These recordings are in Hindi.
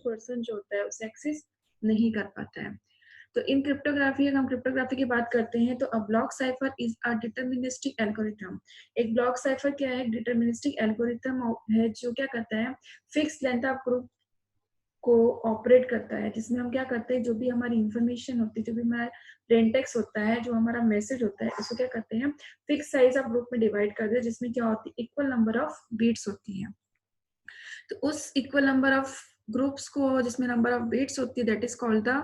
पर्सन जो होता है उसे एक्सेस नहीं कर पाता है। तो इन क्रिप्टोग्राफी, अगर हम क्रिप्टोग्राफी की बात करते हैं तो अ block cipher is a deterministic algorithm. एक ब्लॉक साइफर क्या है? डिटरमिनिस्टिक एल्गोरिथम है जो क्या करता है, फिक्स लेंथ ऑफ ग्रुप को ऑपरेट करता है, जिसमें हम क्या करते हैं, जो भी हमारी इंफॉर्मेशन होती है, जो भी हमारा प्लेन टेक्स्ट होता है, जो हमारा मैसेज होता है, उसको क्या करते हैं, फिक्स साइज ऑफ ग्रुप में डिवाइड कर देते हैं, जिसमें क्या होती है, इक्वल नंबर ऑफ बीट्स होती हैं। तो उस इक्वल नंबर ऑफ ग्रुप्स को, जिसमें नंबर ऑफ बीट्स होती है, that is called the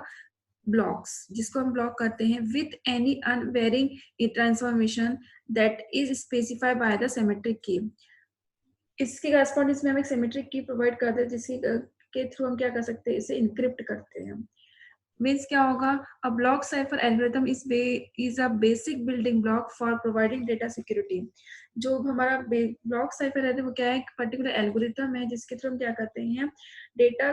blocks, जिसको हम ब्लॉक करते हैं with any unvarying transformation that is specified by the symmetric की। इसके करस्पॉन्डिंग में हम एक सिमेट्रिक की प्रोवाइड करते हैं, जिसकी के थ्रू हम क्या कर सकते हैं, इसे इनक्रिप्ट करते हैं। मीन्स क्या होगा, अ block cipher algorithm is a basic building block for providing data security. जो हमारा ब्लॉक साइफर है वो क्या है, एक पर्टिकुलर एल्गोरिथम है जिसके थ्रू हम क्या करते हैं, डेटा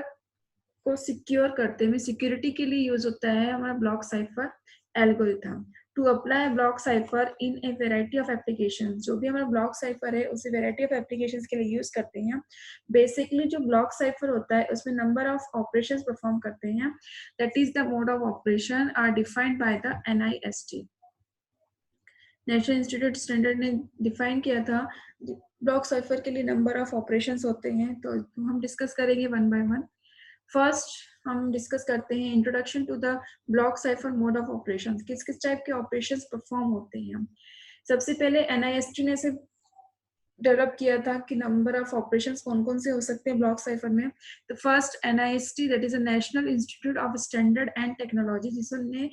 को सिक्योर करते हैं, सिक्योरिटी के लिए यूज होता है हमारा block cipher algorithm. To apply block cipher in a variety of application, जो भी हमारा ब्लॉक साइफर है उसे वेराइटी ऑफ एप्लीकेशन के लिए यूज करते हैं। बेसिकली जो ब्लॉक साइफर होता है उसमें नंबर ऑफ ऑपरेशन परफॉर्म करते हैं, that is the mode of operation are defined by the NIST, national institute standard ने डिफाइन किया था। ब्लॉक साइफर के लिए नंबर ऑफ ऑपरेशंस होते हैं, तो हम डिस्कस करेंगे वन बाय वन। फर्स्ट हम डिस्कस करते हैं introduction to the block cipher mode of operation, किस किस टाइप के ऑपरेशन परफॉर्म होते हैं। सबसे पहले NIST ने से डेवलप किया था कि नंबर ऑफ ऑपरेशंस कौन कौन से हो सकते हैं ब्लॉक साइफर में। तो first NIST, that is a national institute of standard and technology, जिसने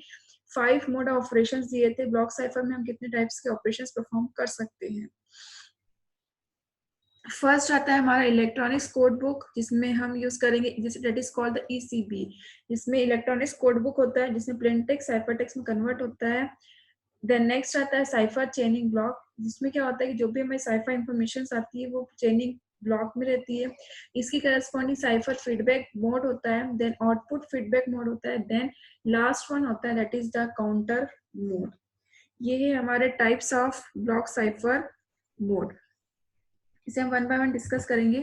5 मोड ऑफ ऑपरेशंस दिए थे, ब्लॉक साइफर में हम कितने टाइप्स के ऑपरेशंस परफॉर्म कर सकते हैं। फर्स्ट आता है हमारा इलेक्ट्रॉनिक्स कोड बुक, जिसमें हम यूज करेंगे, जैसे that is called the ECB। इसमें इलेक्ट्रॉनिक्स कोड बुक होता है जिसमें प्लेन टेक्स्ट साइफर टेक्स्ट में कन्वर्ट होता है। देन नेक्स्ट आता है साइफर चेनिंग ब्लॉक, जिसमें क्या होता है कि जो भी हमें साइफर इंफॉर्मेशन आती है वो चेनिंग ब्लॉक में रहती है। इसकी करस्पॉन्डिंग साइफर फीडबैक मोड होता है, देन आउटपुट फीडबैक मोड होता है, देन लास्ट वन होता है that is the counter mode. ये है हमारे types of block cipher mode, इसे हम वन बाय वन डिस्कस करेंगे।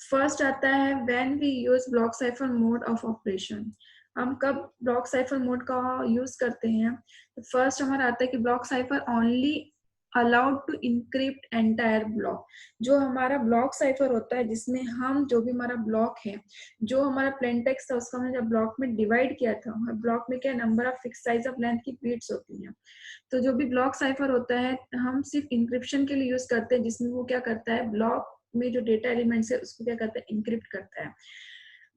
फर्स्ट आता है when we use block cipher mode of operation. हम कब ब्लॉक साइफर मोड का यूज करते हैं, तो फर्स्ट हमारा आता है कि block cipher only allowed to encrypt entire block. जो हमारा ब्लॉक साइफर होता है जिसमें हम जो भी हमारा ब्लॉक है, जो हमारा प्लेन टेक्स्ट था उसका हमने जब ब्लॉक में डिवाइड किया था, ब्लॉक में क्या number of fix size of length की बीट्स होती हैं। तो जो भी ब्लॉक साइफर होता है हम सिर्फ इंक्रिप्शन के लिए यूज करते हैं, जिसमें वो क्या करता है, ब्लॉक में जो डेटा एलिमेंट्स है उसको क्या करता है, इंक्रिप्ट करता है।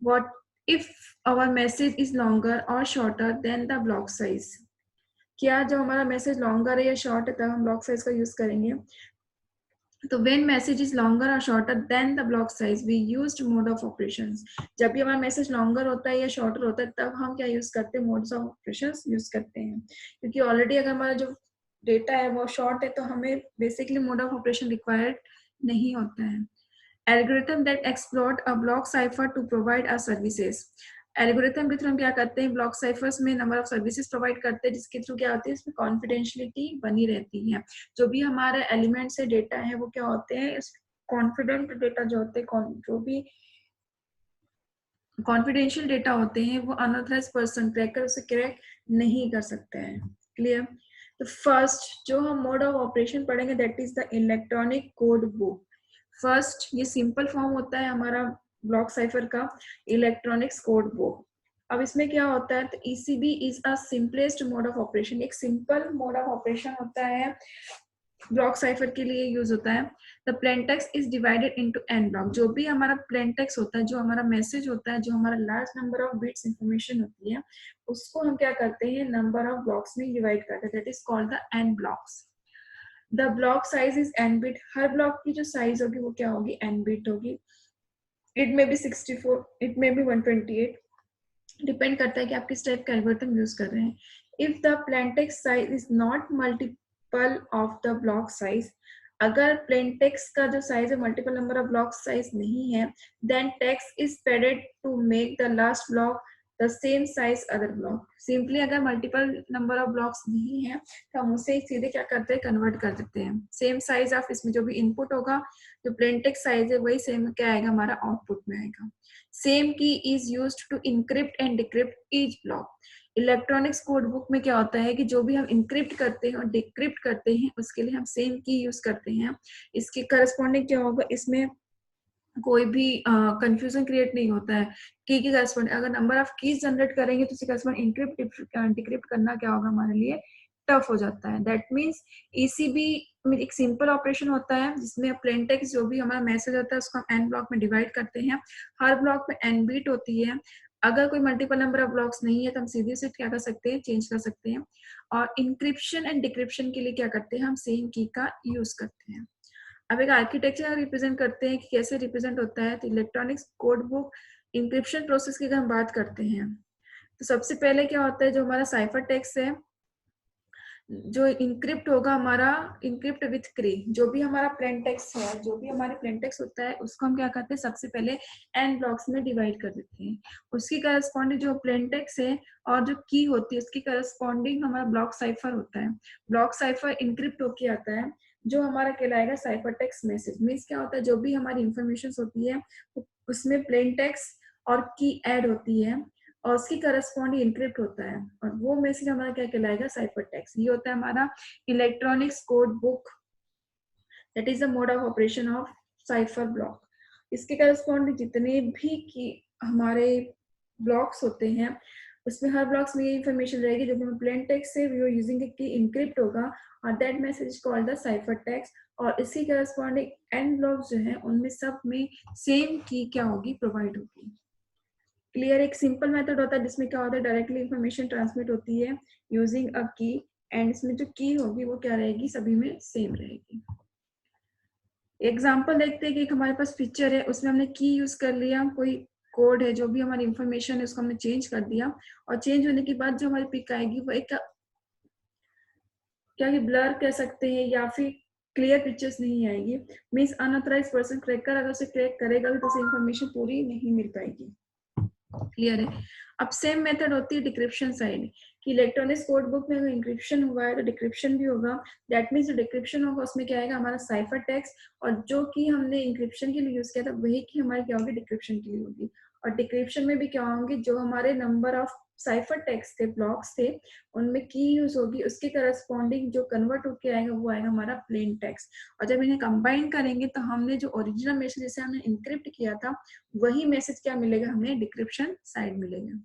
What if our message is longer और shorter than the block size. क्या जो हमारा मैसेज लॉन्गर है या शॉर्ट है तब हम ब्लॉक साइज का यूज करेंगे। तो when message is longer or shorter than the block size we used mode of operations। जब भी हमारा मैसेज लॉन्गर होता है या शॉर्टर होता है तब हम क्या यूज करते हैं, मोड्स ऑफ ऑपरेशंस यूज करते हैं, क्योंकि ऑलरेडी अगर हमारा जो डेटा है वो शॉर्ट है तो हमें basically mode of operation required नहीं होता है। Algorithm that exploit a block cipher to provide a services. Algorithm के थ्रू हम क्या करते हैं, ब्लॉक साइफर्स में नंबर ऑफ सर्विसेज प्रोवाइड करते हैं, जिसके थ्रू क्या होती है, इसमें कॉन्फिडेंशियलिटी बनी रहती है। जो भी हमारे एलिमेंट से डेटा है वो क्या होते हैं, कॉन्फिडेंट डेटा जो होते हैं, जो भी कॉन्फिडेंशियल डेटा होते हैं वो अनऑथराइज पर्सन क्रैकर उसे क्रैक नहीं कर सकते हैं। क्लियर। तो फर्स्ट जो हम मोड ऑफ ऑपरेशन पढ़ेंगे that is the electronic code book. First ये सिंपल फॉर्म होता है हमारा ब्लॉक साइफर का, इलेक्ट्रॉनिक्स कोड बुक। अब इसमें क्या होता है, तो ECB is a simplest mode of operation, एक सिंपल मोड ऑफ ऑपरेशन होता है, ब्लॉक साइफर के लिए यूज होता है। The plain text is divided into n block. जो भी हमारा प्लेन टेक्स्ट होता है, जो हमारा मैसेज होता है, जो हमारा large number of bits information होती है, उसको हम क्या करते हैं, नंबर ऑफ ब्लॉक्स में डिवाइड करते हैं, that is called the n blocks. The block size is n bit. Her block की जो साइज होगी वो क्या होगी, n बिट होगी। It may be 64, it may be 128, depend करता है कि आप किस टाइप का एल्गोरिथम यूज कर रहे हैं। If the plain text size is not multiple of the block size, अगर प्लेन टेक्स्ट का जो साइज है multiple number of block size नहीं है, then text is padded to make the last block the same size other block. Simply अगर मल्टीपल नंबर ऑफ ब्लॉक्स नहीं है तो हम उसे सीधे क्या करते हैं, कन्वर्ट कर देते हैं। सेम साइज ऑफ, इसमें जो भी इनपुट होगा, जो प्लेन टेक्स्ट साइज है वही सेम क्या आएगा, हमारा आउटपुट में आएगा। Same key is used to encrypt and decrypt each block. Electronics code book में क्या होता है कि जो भी हम इनक्रिप्ट करते हैं और डिक्रिप्ट करते हैं उसके लिए हम सेम की यूज करते हैं। इसके करस्पॉन्डिंग क्या होगा, इसमें कोई भी कंफ्यूजन क्रिएट नहीं होता है। की करस्पॉन्डिंग अगर नंबर ऑफ कीज जनरेट करेंगे तो करस्पॉन्डिंग इनक्रिप्ट डिक्रिप्ट करना क्या होगा हमारे लिए टफ हो जाता है। दैट मीन्स ईसीबी में एक सिंपल ऑपरेशन होता है जिसमें प्लेन टेक्स्ट जो भी हमारा मैसेज होता है उसको हम एन ब्लॉक में डिवाइड करते हैं। हर ब्लॉक में एन बीट होती है। अगर कोई मल्टीपल नंबर ऑफ ब्लॉक्स नहीं है तो हम सीधे से क्या कर सकते हैं, चेंज कर सकते हैं। और इंक्रिप्शन एंड डिक्रिप्शन के लिए क्या करते हैं, हम सेम की का यूज करते हैं। अब एक आर्किटेक्चर रिप्रेजेंट करते हैं कि कैसे रिप्रेजेंट होता है। तो electronics code book encryption process की अगर हम बात करते हैं तो सबसे पहले क्या होता है, जो हमारा साइफर टेक्स्ट है जो इंक्रिप्ट होगा हमारा, इंक्रिप्ट विथ क्री, जो भी हमारा प्लेन टेक्स्ट है, जो भी हमारे प्लेन टेक्स्ट होता है उसको हम क्या करते हैं, सबसे पहले एन ब्लॉक्स में डिवाइड कर देते हैं। उसकी करस्पॉन्डिंग जो प्लेन टेक्स्ट है और जो की होती है उसकी करस्पॉन्डिंग हमारा ब्लॉक साइफर होता है। ब्लॉक साइफर इंक्रिप्ट होके आता है जो हमारा कहलाएगा साइफर टेक्स्ट मैसेज। मीन्स क्या होता है, जो भी हमारी इंफॉर्मेशन होती है उसमें प्लेन टेक्स्ट और की ऐड होती है और उसकी करस्पॉन्डिंग इनक्रिप्ट होता है और वो मैसेज हमारा क्या कहलाएगा, साइफर टेक्स्ट। ये होता है हमारा electronics code book, that is the mode of operation of cipher block. इसके करस्पॉन्डिंग जितने भी की हमारे ब्लॉक्स होते हैं उसमें हर ब्लॉक्स में ये इंफॉर्मेशन रहेगी जो भी प्लेन टेक्स्ट से वी आर यूजिंग की इनक्रिप्ट होगा और that message is called the cipher text. और इसकी करस्पॉन्डिंग एन ब्लॉक्स जो है उनमें सब में सेम की क्या होगी, प्रोवाइड होगी। क्लियर। एक सिंपल मेथड होता है जिसमें क्या होता है, डायरेक्टली इंफॉर्मेशन ट्रांसमिट होती है यूजिंग अ की एंड इसमें जो की होगी वो क्या रहेगी, सभी में सेम रहेगी। एग्जांपल देखते हैं कि हमारे पास पिक्चर है उसमें हमने की यूज कर लिया, कोई कोड है जो भी हमारी इंफॉर्मेशन है उसको हमने चेंज कर दिया और चेंज होने के बाद जो हमारी पिक आएगी वो एक क्या ब्लर कह सकते हैं या फिर क्लियर पिक्चर्स नहीं आएगी। मीन्स अनऑथराइज पर्सन क्रैक कर अगर उसे क्रैक करेगा तो उसे इंफॉर्मेशन पूरी नहीं मिल पाएगी। क्लियर है। अब सेम मेथड होती है डिक्रिप्शन साइड कि इलेक्ट्रॉनिक्स कोड बुक में अगर इंक्रिप्शन हुआ है तो डिक्रिप्शन भी होगा। दैट मीन्स जो डिक्रिप्शन होगा उसमें क्या आएगा, हमारा साइफर टेक्स्ट और जो कि हमने इंक्रिप्शन के लिए यूज किया था वही की हमारी क्या होगी, डिक्रिप्शन के लिए होगी। और डिक्रिप्शन में भी क्या होंगे, जो हमारे नंबर ऑफ साइफर टेक्स्ट थे, ब्लॉक्स थे, उनमें की यूज होगी, उसके करस्पॉन्डिंग जो कन्वर्ट होके आएगा वो आएगा हमारा प्लेन टेक्स्ट। और जब इन्हें कंबाइन करेंगे तो हमने जो ओरिजिनल मैसेज जिसे हमने इंक्रिप्ट किया था वही मैसेज क्या मिलेगा, हमें डिक्रिप्शन साइड मिलेगा।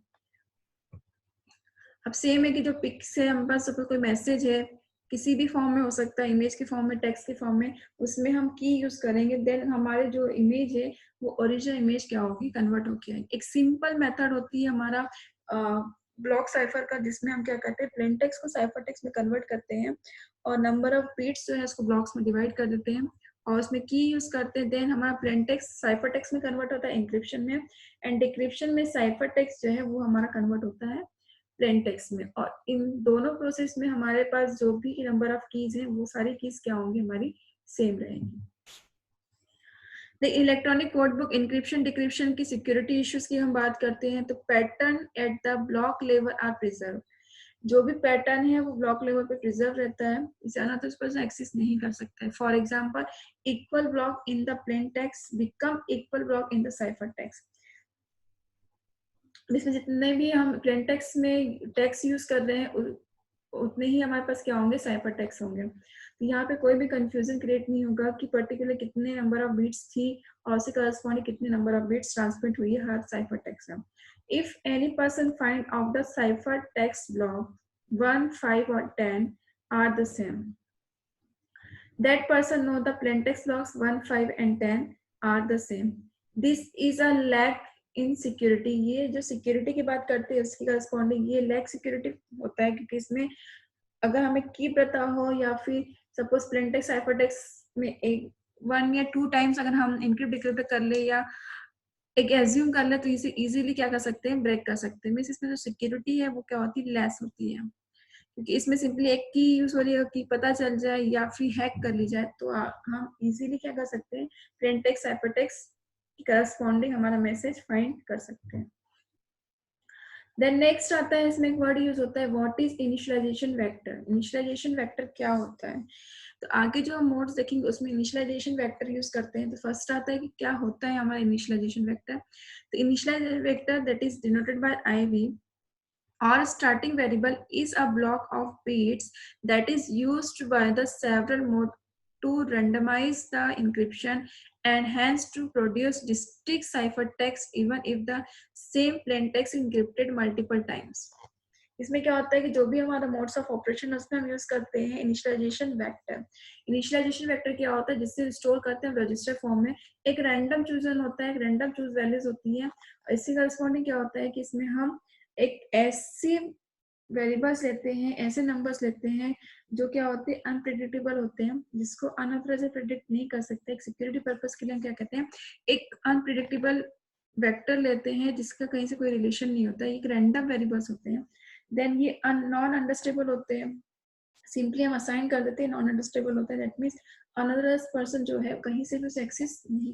अब सेम है कि जो पिक्स है हमारे पास कोई मैसेज है किसी भी फॉर्म में हो सकता है, इमेज के फॉर्म में, टेक्स्ट के फॉर्म में, उसमें हम की यूज करेंगे देन हमारे जो इमेज है वो ओरिजिनल इमेज क्या होगी, कन्वर्ट होके आएगी। एक सिंपल मेथड होती है हमारा ब्लॉक साइफर का जिसमें हम क्या करते हैं, प्लेन टेक्स्ट को साइफर टेक्स्ट में कन्वर्ट करते हैं और नंबर ऑफ बीट्स जो है उसको ब्लॉक्स में डिवाइड कर देते हैं और उसमें की यूज करते हैं। देन हमारा प्लेन टेक्स्ट साइफर टेक्स्ट में कन्वर्ट होता है इंक्रिप्शन में एंड डिक्रिप्शन में साइफर टेक्स्ट जो है वो हमारा कन्वर्ट होता है प्लेन टेक्स्ट में। और इन दोनों प्रोसेस में हमारे पास जो भी नंबर ऑफ कीज हैं वो सारी कीज क्या होंगी, हमारी सेम रहेंगी। The electronic code book encryption decryption की सिक्योरिटी इश्यूज की हम बात करते हैं तो pattern at the block level are preserve. जो भी पैटर्न है वो ब्लॉक लेवल पे प्रिजर्व रहता है, इसे अनऑथराइज्ड पर्सन एक्सेस नहीं कर सकता है। For example equal block in the plain text become equal block in the cipher text. इसमें जितने भी हम प्लेन टेक्स्ट में टेक्स्ट यूज कर रहे हैं उतने ही हमारे पास क्या होंगे, साइफर टेक्स्ट होंगे। तो यहाँ पे कोई भी कंफ्यूजन क्रिएट नहीं होगा कि पर्टिकुलर कितने नंबर ऑफ बीट्स थी और उससे करस्पॉन्डिंग कितने नंबर ऑफ बीट्स ट्रांसमिट हुई है हर साइफर टेक्स्ट में। If any person find out the cipher text block 1, 5 और 10 are the same, that person know the plain text blocks 1, 5 and 10 are the same. This is a lack in security. ये जो सिक्योरिटी की बात करते हैं उसकी करस्पॉन्डिंग ये लैक सिक्योरिटी होता है क्योंकि इसमें अगर हमें की पता हो या फिर suppose plain text cipher text में एक 1 या 2 टाइम्स अगर हम इनक्रिप्ट डिक्रिप्ट कर ले या एक एज्यूम कर ले तो इसे इजीली क्या कर सकते हैं, ब्रेक कर सकते हैं। मींस इसमें जो सिक्योरिटी है वो क्या होती है, लेस होती है क्योंकि इसमें सिंपली एक की यूज हो रही है कि पता चल जाए या फिर हैक कर ली जाए तो हम इजीली क्या कर सकते हैं, plain text cipher text corresponding हमारा मैसेज फाइंड कर सकते हैं। देन नेक्स्ट आता है, इसमें एक वर्ड यूज होता है, what is initialisation vector. Initialisation vector क्या होता है, तो आगे जो हम मोड्स देखेंगे उसमें इनिशियलाइजेशन वेक्टर यूज करते हैं। तो फर्स्ट आता है कि क्या होता है हमारा इनिशियलाइजेशन वेक्टर। तो initialisation vector that is denoted by IV or starting variable is a block of bits that is used by the several mode to randomize the encryption and hence to produce distinct ciphertext even if the same plain text encrypted multiple times। इसमें क्या होता है कि जो भी हमारा मोड्स ऑफ ऑपरेशन है उसमें हम यूज करते हैं इनिशियलाइजेशन वेक्टर। इनिशियलाइजेशन वेक्टर क्या होता है, जिससे स्टोर करते हैं रजिस्टर फॉर्म में। एक रैंडम चूजन होता है, एक रैंडम चूज वैल्यूज होती है, और इससे करस्पॉन्डिंग क्या होता है कि इसमें हम एक ऐसी वेरिएबल्स लेते हैं, ऐसे नंबर्स लेते हैं जो क्या होते हैं अनप्रिडिक्टेबल होते हैं, जिसको अनअदर से प्रिडिक्ट नहीं कर सकते। एक सिक्योरिटी पर्पस के लिए हम क्या कहते हैं, एक अनप्रिडिक्टेबल वेक्टर लेते हैं जिसका कहीं से कोई रिलेशन नहीं होता है, एक रैंडम वेरिएबल्स होते हैं। देन ये नॉन अंडरस्टेबल होते हैं, सिंपली हम असाइन कर देते हैं, नॉन अंडरस्टेबल होता है, दैट मीन्स अनदर पर्सन जो है कहीं से भी उसे एक्सेस नहीं